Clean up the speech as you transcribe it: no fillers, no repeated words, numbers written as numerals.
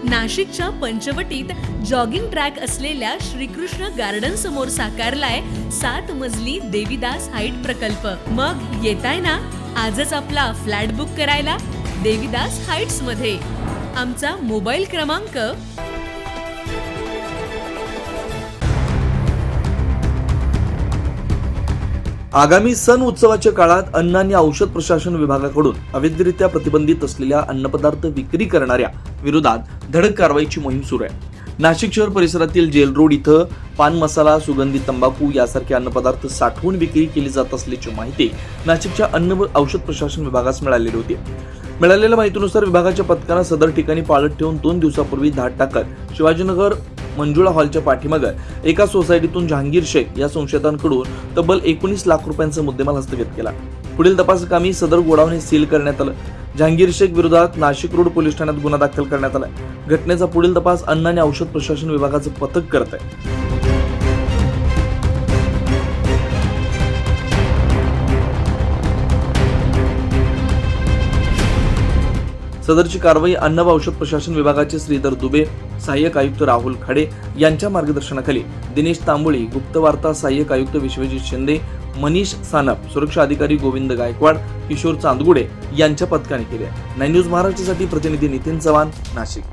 नाशिकच्या पंचवटीत jogging track असलेल्या Shrikrishna garden समोर साकारलाय 7 मजली देवीदास हाईट प्रकल्प। मग येताय ना आजच आपला फ्लॅट बुक करायला देवीदास हाईट्स मध्ये। आमचा मोबाईल क्रमांक आगामी सण उत्सवाच्या काळात अन्न आणि औषध प्रशासन विभागाकडून अवैधरित्या प्रतिबंधित असलेल्या अन्नपदार्थ विक्री करणाऱ्या विरोधात धडक कारवाईची मोहीम सुरू आहे। नाशिक शहर परिसरातील जेल रोड इथं पान मसाला, सुगंधित तंबाखू यासारखे अन्नपदार्थ साठवून विक्री केली जात असल्याची माहिती नाशिकच्या अन्न व औषध प्रशासन विभागास मिळालेली होती। मिळालेल्या माहितीनुसार विभागाच्या पथकानं सदर ठिकाणी पाळत ठेवून 2 दिवसापूर्वी धाड टाकत शिवाजीनगर मंजुळा हॉलच्या पाठीमागे एका सोसायटीतून जहांगीर शेख या संशयितांकडून तब्बल 19 लाख रुपयांचा मुद्देमाल हस्तगत केला। पुढील तपासकामी सदर गोडाऊन सील करण्यात आलं। जहांगीर शेख विरोधात नाशिक रोड पोलीस ठाण्यात गुन्हा दाखल करण्यात आला। घटनेचा पुढील तपास अन्न आणि औषध प्रशासन विभागाचं पथक करत आहे। सदरची कारवाई अन्न व औषध प्रशासन विभागाचे श्रीधर दुबे, सहाय्यक आयुक्त राहुल खडे यांच्या मार्गदर्शनाखाली दिनेश तांबोळी, गुप्तवार्ता सहाय्यक आयुक्त विश्वजित शिंदे, मनीष सानप, सुरक्षा अधिकारी गोविंद गायकवाड, किशोर चांदगुडे यांच्या पथकाने केली आहे। 9 न्यूज महाराष्ट्रासाठी प्रतिनिधी नितीन चव्हाण, नाशिक।